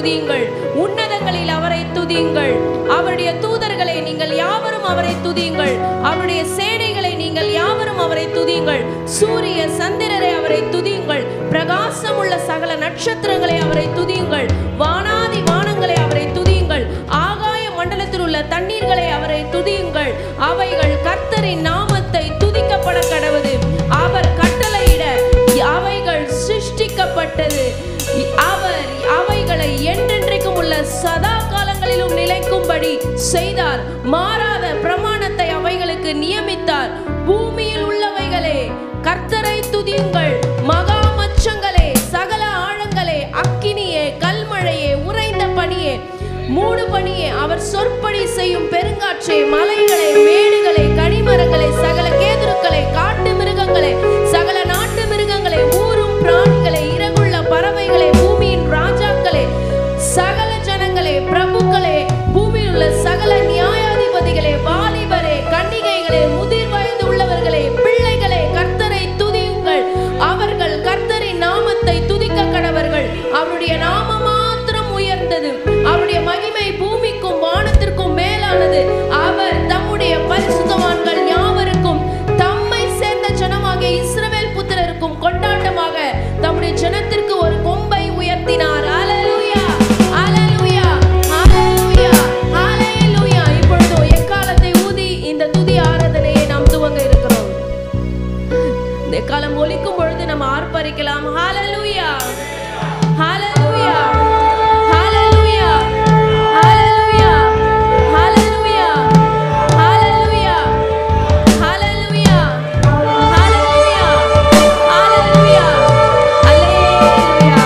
துதியுங்கள், உன்னதங்களில் அவரை துதியுங்கள். அவருடைய தூதர்களை நீங்கள் யாவரும் அவரை துதியுங்கள், அவருடைய சேனைகளை நீங்கள் யாவரும் அவரை துதியுங்கள். சூரிய சந்திரரை அவரை துதியுங்கள், பிரகாசம் உள்ள சகல நட்சத்திரங்களை அவரை துதியுங்கள். வானாதி வானங்களை அவரை துதியுங்கள், ஆகாய மண்டலத்தில் உள்ள தண்ணீர்களை அவரை துதியுங்கள். அவைகள் கர்த்தரின் நாமத்தை துதிக்கப்பட கடவுது. அவர் கட்டளையிட அவைகள் சிருஷ்டிக்கப்பட்டது. அவர் அவைகளை என்றென்றைக்கும் உள்ள சதா காலங்களிலும் நிலைக்கும்படி செய்தார். மாறாத பிரமாணத்தை அவைகளுக்கு நியமித்தார். பூமியில் உள்ளவைகளே கர்த்தரை துதியுங்கள், மகா மச்சங்களே, சகல ஆழங்களே, அக்கினியே, கல்மழையே, உறைந்த பனியே, மூடு பனியே, அவர் சொற்படி செய்யும் பெருங்காற்றே, மலைகளை, மேடுகளை, கனிமரங்களை, சகல கேதுருக்களை, காட்டு மிருகங்களை, சகல நாட்டு மிருகங்களை, ஊரும் பிராணிகளை, இறகுள்ள பறவைகளை, பூமியின் ராஜாக்களே, சகல ஜனங்களே, பிரபுக்களே, பூமியில் உள்ள சகல நியாயாதிபதிகளே, வாலிபரே, கன்னிகைகளே, முதிர் வயது உள்ளவர்களே, பிள்ளைகளே, கர்த்தரை துதியுங்கள். அவர்கள் கர்த்தரின் நாமத்தை துதிக்க கடவர்கள். அவருடைய நாமம் மாத்திரம் உயர்ந்தது, அவருடைய மகிமை பூமிக்கும் வானத்திற்கும் மேலானது. அவர் தம்முடைய பரிசுத்தவான்கள் யாவருக்கும் தம்மை சேர்ந்த ஜனமாகிய இஸ்ரவேல் புத்திரருக்கும் கொண்டாட்டமாக தம்முடைய ஜனத்திற்கு ஒரு கொம்பை உயர்த்தினார். அல்லேலூயா, அல்லேலூயா, அல்லேலூயா, அல்லேலூயா. இப்பொழுது எக்காலத்தை ஊதி இந்த துதி ஆராதனையை நாம் துவங்க இருக்கிறோம். இந்த எக்காலம் ஒலிக்கும் பொழுது நம்ம ஆர்ப்பரிக்கலாம். ஹல்லேலூயா, ஹல்லேலூயா, ஹல்லேலூயா, ஹல்லேலூயா, ஹல்லேலூயா, ஹல்லேலூயா, ஹல்லேலூயா, ஹல்லேலூயா, ஹல்லேலூயா, ஹல்லேலூயா.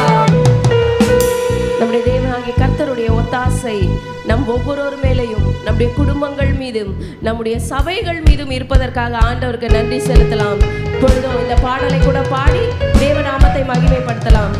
நம்முடைய தேவனாகிய கர்த்தருடைய ஒத்தாசை நம் ஒவ்வொருவர் மேலேயும், நம்முடைய குடும்பங்கள் மீதும், நம்முடைய சபைகள் மீதும் இருப்பதற்காக ஆண்டவருக்கு நன்றி செலுத்தலாம். இப்பொழுதும் இந்த பாடலை கூட பாடி தேவநாமத்தை மகிமைப்படுத்தலாம்.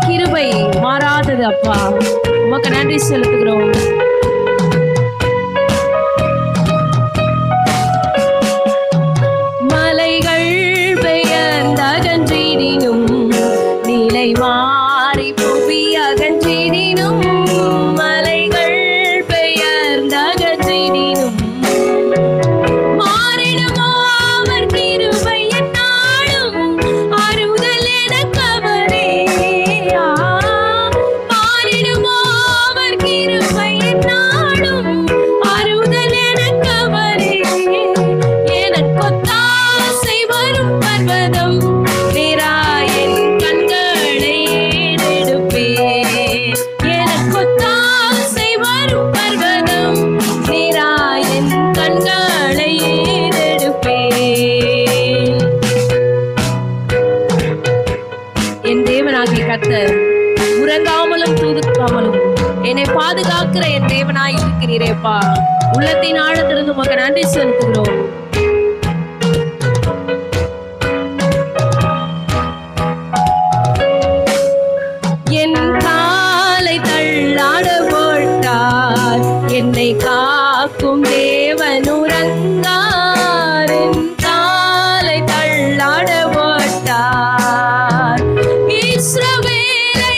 கிருபை மாறாதது அப்பா, உமக்கு நன்றி செலுத்துகிறோம். மலைகள் பெயர்ந்தகன்றினும், நிலை மாறி புவி அகன்றினும், மலைகள் பெயர்ந்தகன்றினும், மாறிடுமோ அவர் கிருபை என்னாலும், ஆறுதல் எனக்கு அவரே. மாறிடுமோ அவர் கிருபை என்னாலும், ஆறுதல் எனக்கு அவரே. எனக்கு ஒத்தாசை வரும் பர்வதம், நிராயன் கண்களை ஏறெடுப்பேன். எனக்கு ஒத்தாசை வரும் பர்வதம், நிராயன் கண்களை ஏறெடுப்பேன். என் தேவனாகிய கர்த்தர் உறங்காமலும் தூதுக்காமலும் என்னை பாதுகாக்கிற என் தேவனாய் இருக்கிறீரேப்பா. உள்ளத்தின் ஆழத்திலிருந்து உமக்கு நன்றி செலுத்துகிறோம். என் காலை தள்ளாட போட்டார், என்னை காக்கும் தேவன் உறங்கார். என் காலை தள்ளாட போட்டார், இஸ்ரவேலை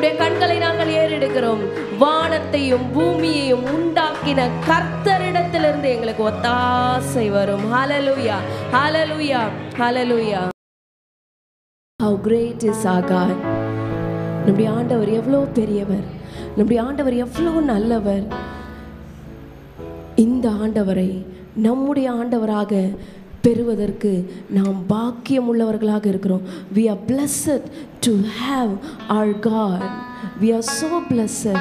எங்களுடைய கண்களை நாங்கள் ஏறெடுக்கிறோம். வானத்தையும் பூமியையும் உண்டாக்கின கர்த்தரிடத்திலிருந்து எங்களுக்கு ஒத்தாசை வரும். ஹல்லேலூயா, ஹல்லேலூயா, ஹல்லேலூயா. How great is our God. நம்முடைய ஆண்டவர் எவ்வளோ பெரியவர், நம்முடைய ஆண்டவர் எவ்வளோ நல்லவர். இந்த ஆண்டவரை நம்முடைய ஆண்டவராக பெறுவதற்கு நாம் பாக்கியம் உள்ளவர்களாக இருக்கிறோம். We are blessed to have our God. We are so blessed.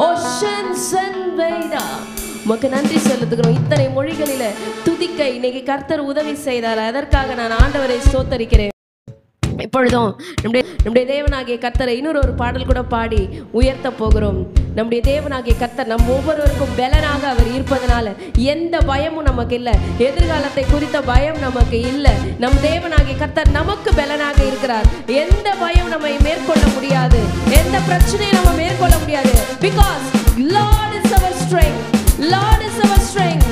oceans and Veda. உமக்கு நன்றி செலுத்துகிறோம். இத்தனை மொழிகளில துதிக்க இன்னைக்கு கர்த்தர் உதவி செய்தார். அதற்காக நான் ஆண்டவரை ஸ்தோத்தரிக்கிறேன். இப்பொழுதும் நம்முடைய தேவனாகிய கர்த்தரை இன்னொரு பாடல் கூட பாடி உயர்த்த போகிறோம். நம்முடைய தேவனாகிய கர்த்தர் நம் ஒவ்வொருவருக்கும் பலனாக அவர் இருப்பதனால எந்த பயமும் நமக்கு இல்லை. எதிர்காலத்தை குறித்த பயம் நமக்கு இல்லை. நம் தேவனாகிய கர்த்தர் நமக்கு பலனாக இருக்கிறார். எந்த பயம் நம்மை மேற்கொள்ள முடியாது. எந்த பிரச்சனையும் நம்ம மேற்கொள்ள முடியாது. Because Lord is our strength. Lord is our strength.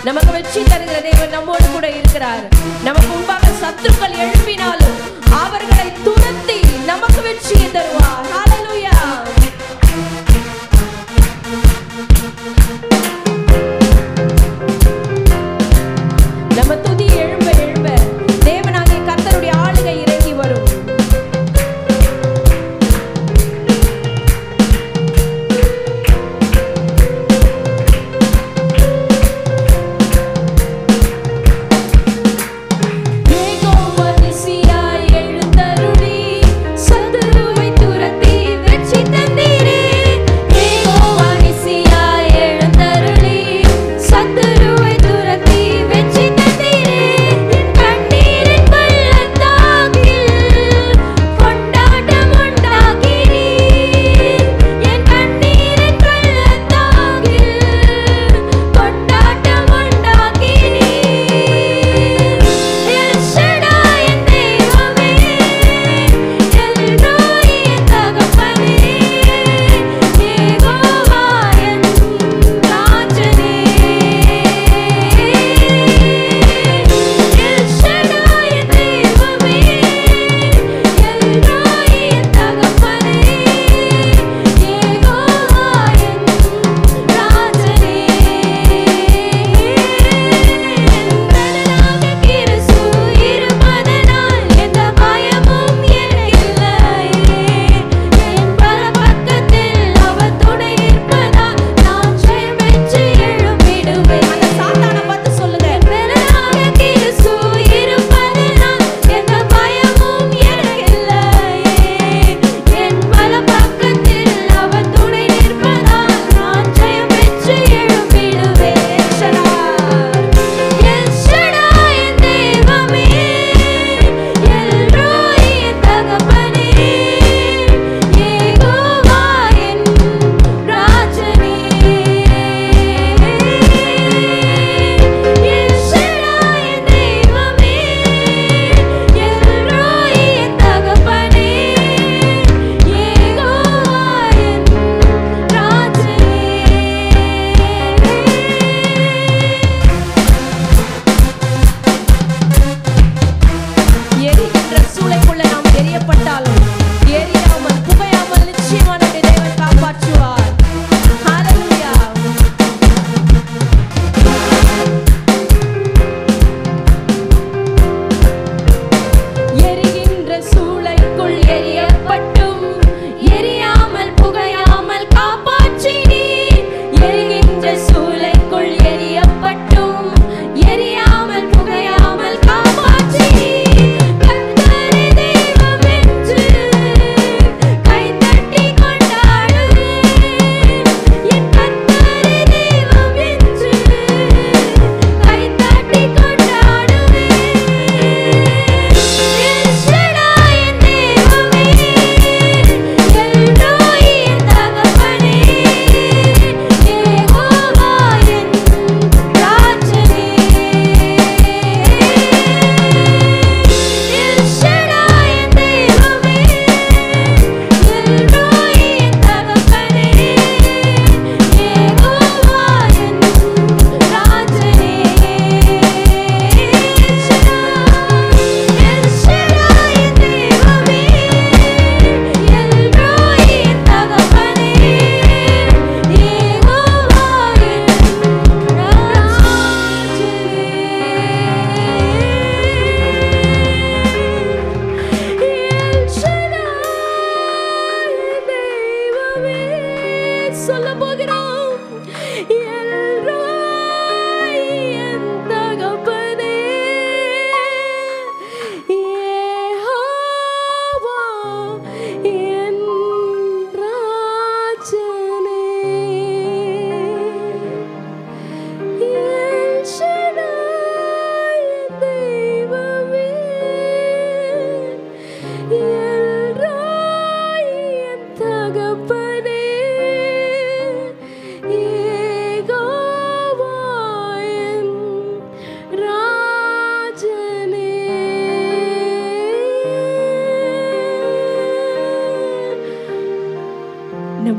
நமக்கு வெற்றி தருகிற தேவன் நம்மோடு கூட இருக்கிறார். நமக்கு முன்பாக சத்துருக்கள் எழுப்பினாலும் அவர்களை துரத்தி நமக்கு வெற்றியை தருவார். ஹalleluya. நம்ம துதி எழும்ப எழும்ப தேவனாகிய கர்த்தருடைய ஆளுகை இறங்கி வரும். Ego Vanisia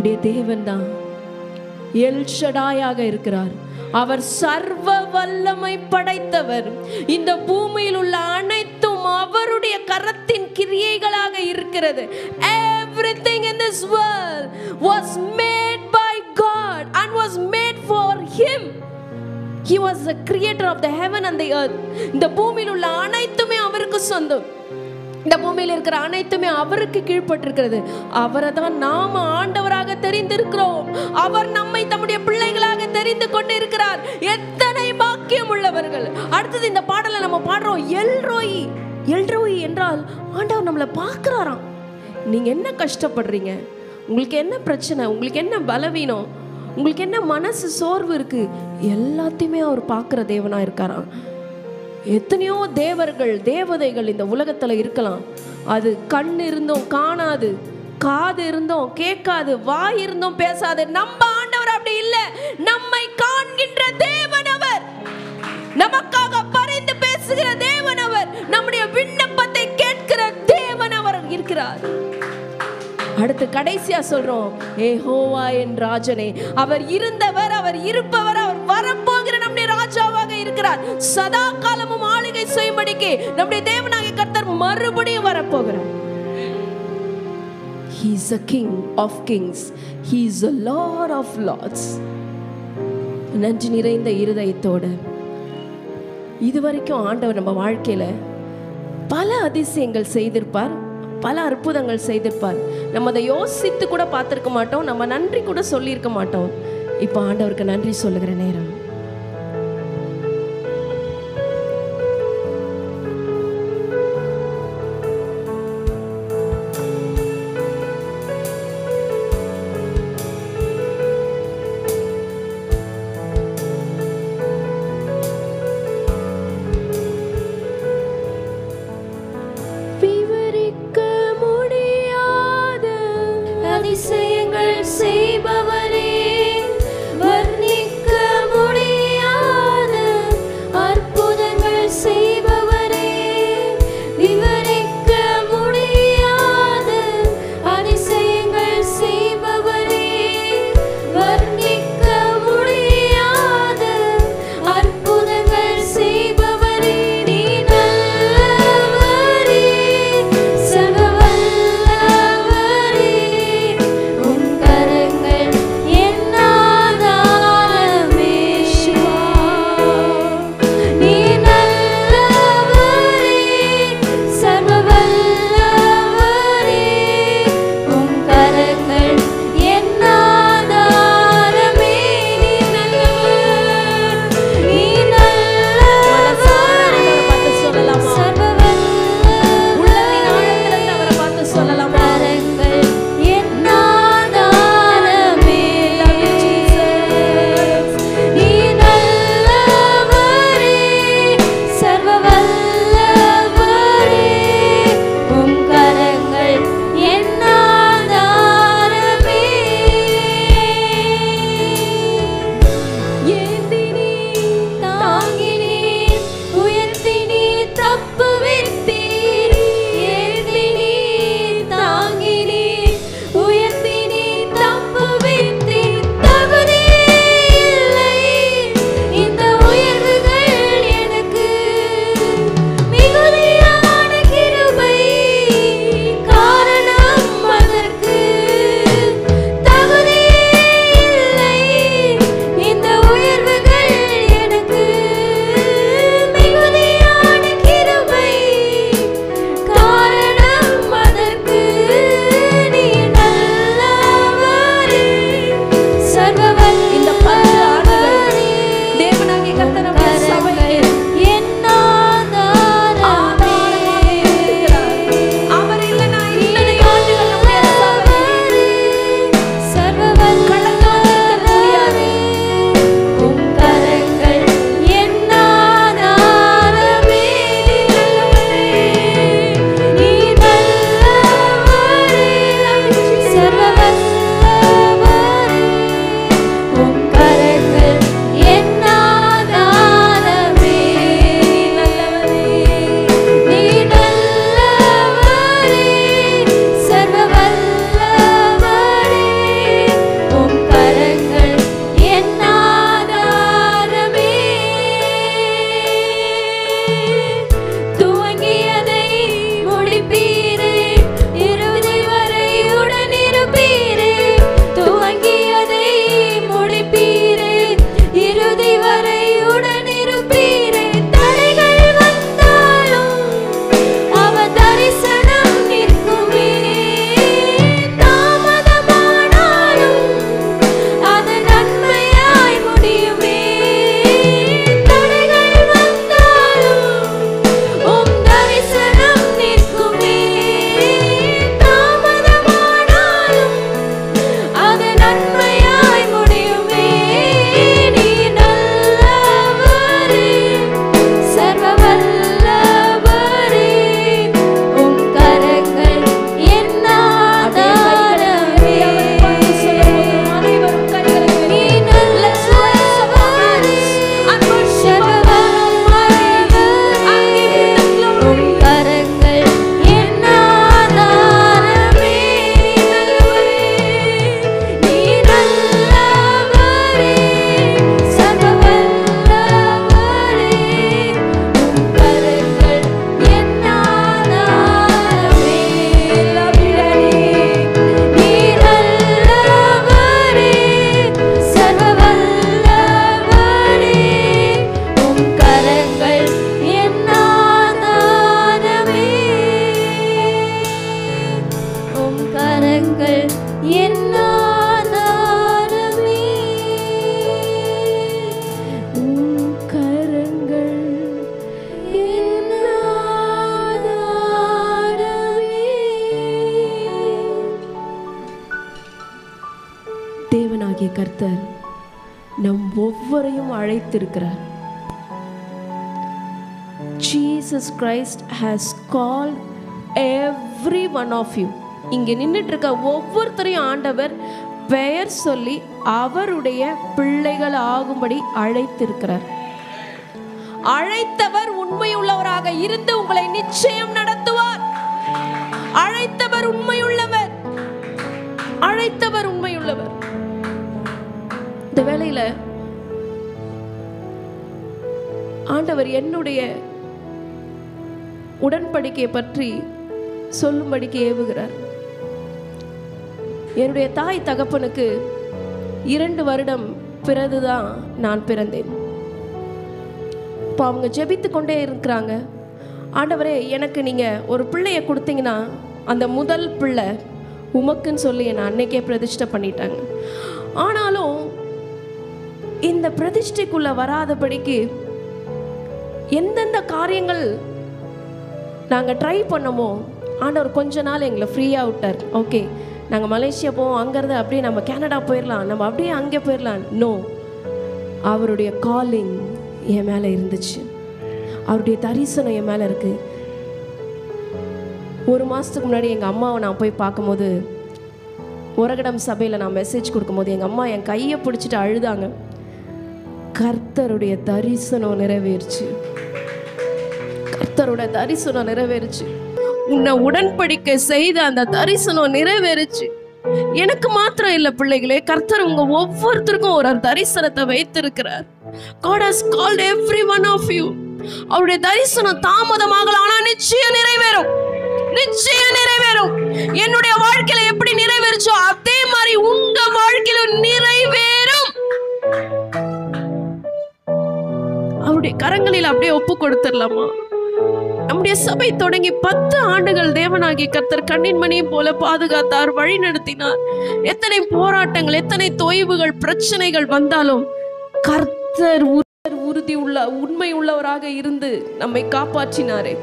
நம்முடைய தேவன் தான் எல் ஷடாயாக இருக்கிறார். அவர் சர்வ வல்லமை படைத்தவர். இந்த பூமியில் உள்ள அனைத்தும் அவருடைய கரத்தின் கிரியைகளாக இருக்கிறது. Everything in this world was made by God and was made for him. He was the creator of the heaven and the earth. இந்த பூமியில் உள்ள அனைத்துமே அவருக்கு சொந்தம். இந்த பூமியில் இருக்கிற அனைத்துமே அவருக்கு கீழ்ப்பட்டிருக்கிறது. அவரை தான் நாம ஆண்டவராக தெரிந்திருக்கிறோம். அவர் நம்மை தம்முடைய பிள்ளைகளாக தெரிந்து கொண்டு இருக்கிறார். எத்தனை பாக்கியம் உள்ளவர்கள். அடுத்தது இந்த பாடலை நம்ம பாடுறோம், எல்ரோயி. எல்ரோயி என்றால் ஆண்டவர் நம்மளை பார்க்கிறாராம். நீங்க என்ன கஷ்டப்படுறீங்க, உங்களுக்கு என்ன பிரச்சனை, உங்களுக்கு என்ன பலவீனம், உங்களுக்கு என்ன மனசு சோர்வு இருக்கு, எல்லாத்தையுமே அவர் பார்க்கிற தேவனா இருக்காராம். எத்தனையோ தேவர்கள் தேவதைகள் இந்த உலகத்துல இருக்கலாம். அது கண் இருந்தும் காணாது, காது இருந்தும் கேட்காது, வாய் இருந்தும் பேசாது. நம்ம ஆண்டவர் அப்படி இல்லை. நம்மை காண்கின்ற தேவன் அவர். நமக்காக பரிந்து பேசுகிற தேவன் அவர். நம்முடைய விண்ணப்பத்தை கேட்கிற தேவன் அவர் இருக்கிறார். அடுத்து கடைசியா சொல்றோம், யெகோவா என் ராஜனே. அவர் இருந்தவர், அவர் இருப்பவர், அவர் வரப்போகிற நம்முடைய ராஜாவாக இருக்கிறார். சதா காலமும் ஆளுகை செய்யும்படிக்கு நம்முடைய தேவனாகிய கர்த்தர் மறுபடியும் வரப்போகிறார். He is a king of kings. He is a lord of lords. நன்றி நிறைந்த இருதயத்தோடு இதுவரைக்கும் ஆண்டவர் நம்ம வாழ்க்கையில பல அதிசயங்கள் செய்திருப்பார், பல அற்புதங்கள் செய்திருப்பார். நம்ம அதை யோசித்து கூட பார்த்திருக்க மாட்டோம், நம்ம நன்றி கூட சொல்லியிருக்க மாட்டோம். இப்போ ஆண்டவருக்கு நன்றி சொல்லுகிற நேரம். அதிசயங்கள் செய்பவரே, வர்ணிக்க முடியாத கர்த்தர் நம் ஒவ்வொருவரையும் அழைத்திருக்கிறார். Jesus Christ has called every one of you. இங்கே நின்றுட்டு இருக்க ஒவ்வொருத்தரையும் ஆண்டவர் பெயர் சொல்லி அவருடைய பிள்ளைகள் ஆகும்படி அழைத்திருக்கிறார். அழைத்தவர் உண்மையுள்ளவராக இருந்து உங்களை நிச்சயம் நடத்துவார். அழைத்தவர் உண்மையுள்ளவர், அழைத்தவர் உண்மையுள்ளவர். இந்த வேளையில ஆண்டவர் என்னுடைய உடன்படிக்கையை பற்றி சொல்லும்படிக்கு ஏவுகிறார். என்னுடைய தாய் தகப்பனுக்கு 2 வருடம் பிறகுதான் நான் பிறந்தேன். இப்போ அவங்க ஜெபித்து கொண்டே இருக்கிறாங்க, ஆண்டவரே எனக்கு நீங்கள் ஒரு பிள்ளையை கொடுத்தீங்கன்னா அந்த முதல் பிள்ளை உமக்குன்னு சொல்லி என்னை அன்னைக்கே பிரதிஷ்டை பண்ணிட்டாங்க. ஆனாலும் இந்த பிரதிஷ்டைக்குள்ளே வராதபடிக்கு எந்தெந்த காரியங்கள் நாங்கள் ட்ரை பண்ணமோ ஆண்டவர் கொஞ்ச நாள் எங்களை ஃப்ரீயாக விட்டார். ஓகே, நாங்கள் மலேசியா போவோம், அங்கேருந்து அப்படியே நம்ம கனடா போயிடலாம், நம்ம அப்படியே அங்கே போயிடலாம். நோ, அவருடைய காலிங் என் மேலே இருந்துச்சு, அவருடைய தரிசனம் என் மேலே இருக்குது. 1 மாதத்துக்கு முன்னாடி எங்கள் அம்மாவை நான் போய் பார்க்கும்போது, உரகடம் சபையில் நான் மெசேஜ் கொடுக்கும்போது எங்கள் அம்மா என் கையை பிடிச்சிட்டு அழுதாங்க. கர்த்தருடைய தரிசனம் நிறைவேறுச்சு, கர்த்தருடைய தரிசனம் நிறைவேறுச்சு. உன்னை உடன்படிக்கை செய்த அந்த தரிசனம் நிறைவேறுச்சு. எனக்கு மாத்திரம் இல்லை பிள்ளைகளே, கர்த்தர் உங்க ஒவ்வொருத்தருக்கும் ஒரு தரிசனத்தை வைத்திருக்கிறார். God has called every one of you. அவருடைய தரிசனம் தாமதமாகலாம், ஆனா நிச்சயம் நிறைவேறும், நிச்சயம் நிறைவேறும். என்னுடைய வாழ்க்கையில எப்படி நிறைவேறுச்சோ அதே மாதிரி உங்க வாழ்க்கையில நிறைவேறும். அவருடைய கரங்களில் அப்படியே ஒப்பு கொடுத்துடலாமா? நம்முடைய சபை தொடங்கி 10 ஆண்டுகள் தேவனாகிய கர்த்தர் கண்ணின் மணியை போல பாதுகாத்தார், வழி நடத்தினார். எத்தனை போராட்டங்கள், எத்தனை தொய்வுகள், பிரச்சனைகள் வந்தாலும் கர்த்தர் உறுதி உள்ள உண்மை உள்ளவராக இருந்து நம்மை காப்பாற்றினாரே.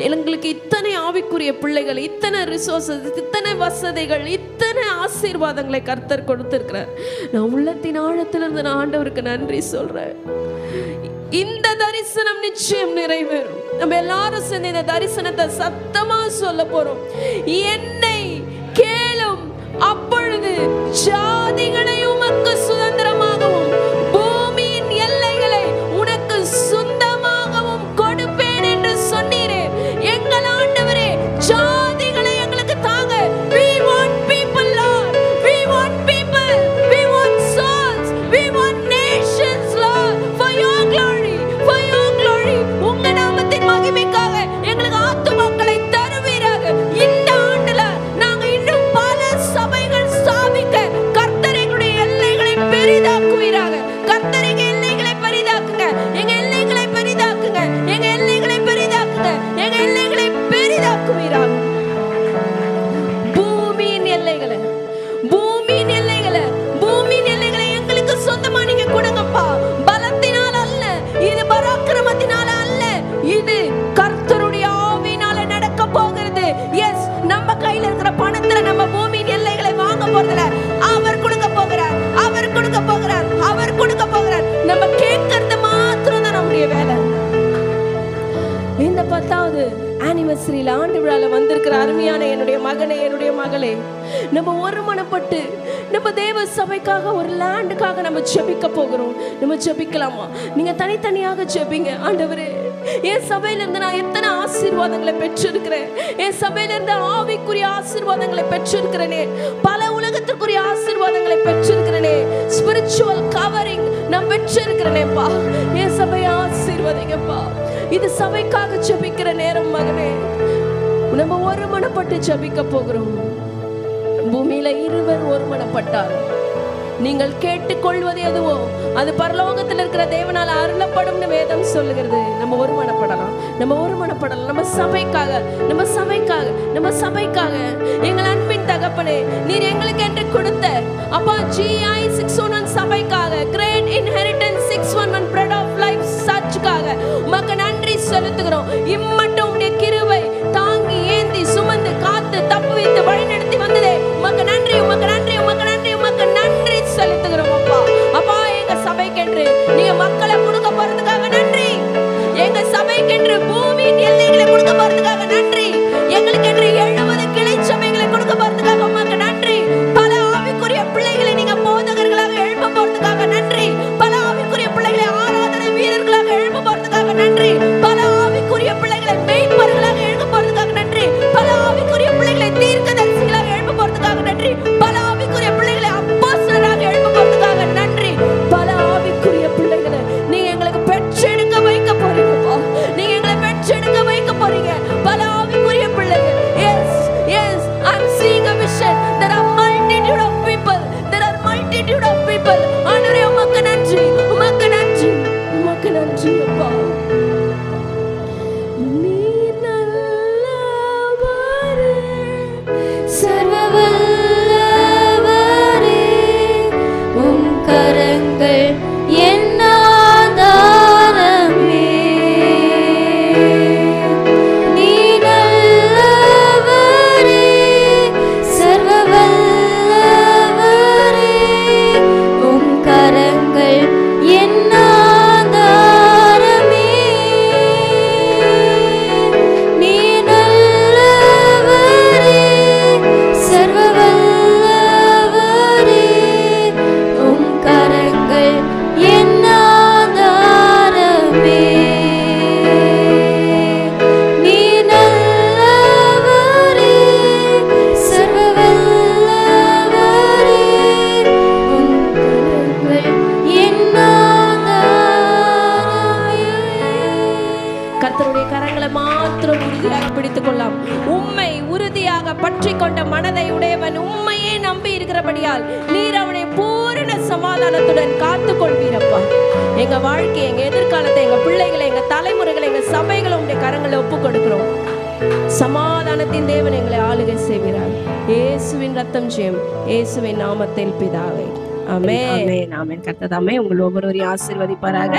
எங்களுக்கு இத்தனை ஆவிக்குரிய பிள்ளைகள், இத்தனை ரிசோர்சஸ், இத்தனை வசதிகள், இத்தனை ஆசீர்வாதங்களை கர்த்தர் கொடுத்திருக்கிறார். நான் உள்ளத்தின் ஆழத்திலிருந்து நான் ஆண்டவருக்கு நன்றி சொல்றேன். இந்த தரிசனம் நிச்சயம் நிறைவேறும். நம்ம எல்லாரும் சேர்ந்து இந்த தரிசனத்தை சத்தமா சொல்ல போறோம். என்னை கேளும், அப்பொழுது ஜாதிகளை உமக்கு சுதந்திரமாகவும் பூமியின் எல்லைகளை உனக்கு சொந்தமாகவும் கொடுப்பேன் என்று சொன்னீரே. எங்கள் ஆண்டவரே, ஜாதிகளை எங்களுக்கு தாங்க. We want people, Lord. We want people. We want souls. We want nations, Lord. For your glory, for your glory. உங்க நாமத்தின் மகிமைக்காக எங்களுக்கு ஆத்துமாக்களை தருவீராக. இந்த ஆண்டுல நாங்க இன்னும் பல சபைகள் ஸ்தாபிக்க கர்த்தர் எங்களுடைய எல்லைகளை பெரிதாக்குவீராக. கர்த்தர் எங்க எல்லைகளை பெரிதாக்குங்க, எங்க எல்லைகளை பெரிதாக்குங்க, எங்க எல்லைகளை பெரிதாக்குங்க, எங்க எல்லைகளை பெரிதாக்குவீராக. பூமியின் எல்லைகளை, பூமியின் எல்லைகளை, பூமியின் எல்லைகளை எங்களுக்கு சொந்தமா நீங்க கொடுங்கப்பா. பலத்தினால் அல்ல, இது பராக்கிரமத்தினால அல்ல, இது கர்த்தருடைய ஆவியினால நடக்க போகிறது. எஸ், நம்ம கையில இருக்கிற பணத்துல நம்ம பூமியின் எல்லைகளை வாங்க போறதில்ல. அவர் கொடுக்க போகிறார், அவர் கொடுக்க போகிறார், அவர் கொடுக்க போகிறார். நம்ம கேட்கறது மாத்திரம் தான் நம்முடைய வேலை. இந்த 10வது ஆனிவர்சரியில, ஆண்டு விழால வந்திருக்கிற அருமையான என்னுடைய மகனே, என்னுடைய மகளே, நம்ம ஒருமனப்பட்டு நம்ம தேவ சபைக்காக, ஒரு லேண்டுக்காக நம்ம ஜெபிக்க போகிறோம். நம்ம ஜெபிக்கலாமா? நீங்க தனித்தனியாக ஜெபிங்க. ஆண்டவரே, என் சபையில இருந்து நான் எத்தனை ஆசீர்வாதங்களை பெற்றிருக்கிறேன், என் சபையில இருந்து ஆவிக்குரிய ஆசீர்வாதங்களை பெற்றிருக்கிறேனே, பல உலகத்திற்குரிய ஆசீர்வாதங்களை பெற்றிருக்கிறேனே, ஸ்பிரிச்சுவல் கவரிங் நான் பெற்றிருக்கிறேனேப்பா. என் சபையை ஆசீர்வதிங்கப்பா. இது சபைக்காக ஜெபிக்கிற நேரம் மகனே. நம்ம ஒருமனப்பட்டு ஜெபிக்க போகிறோம். பூமியில 2 ஒருமனப்பட்டார். நீங்கள் கேட்டுக்கொள்வது எதுவோ அது பரலோகத்தில் இருக்கிற தேவனால் அருளப்படும் வேதம் சொல்லுகிறது. நம்ம ஒருமனப்படலாம், நம்ம ஒருமனப்படலாம். நம்ம சபைக்காக, நம்ம சபைக்காக, நம்ம சபைக்காக. எங்கள் அன்பின் தகப்பனே, நீர் எங்களுக்கு என்று கொடுத்த அப்பா GI 611 சபைக்காக, great inheritance 611 bread of life சர்ச்சுக்காக உமக்கு நன்றி செலுத்துகிறோம். இம்மட்டும் உடைய கிருபை தாங்கி ஏந்தி சுமந்து காத்து தப்புவித்து வழிநடத்தி வந்ததே உமக்கு நன்றி, உமக்கு நன்றி, உமக்கு நன்றி, உமக்கு நன்றி செலுத்துகிறோம். கர்த்தருடைய கரங்களை மாத்திரம் உறுதியாக பிடித்துக் கொள்ளலாம். உம்மை உறுதியாக பற்றி கொண்ட மனதை உடையவன் உம்மையே நம்பி இருக்கிறபடியால் நீர் அவனை பூரண சமாதானத்துடன் காத்து கொள்வீரப்பா. எங்க வாழ்க்கை, எங்க எதிர்காலத்தை, எங்க பிள்ளைகளை, எங்க தலைமுறைகளை, எங்க சபைகளை உடைய கரங்களை ஒப்பு கொடுக்கிறோம். சமாதானத்தின் தேவன் எங்களை ஆளுகை செய்கிறார். இயேசுவின் ரத்தம் ஜெயம், இயேசுவின் நாமத்தில் பிதாவே. ஆமென். ஆமென். ஆமென். கர்த்தர் தாமே உங்கள் ஒவ்வொருவரையும் ஆசீர்வதிப்பாராக.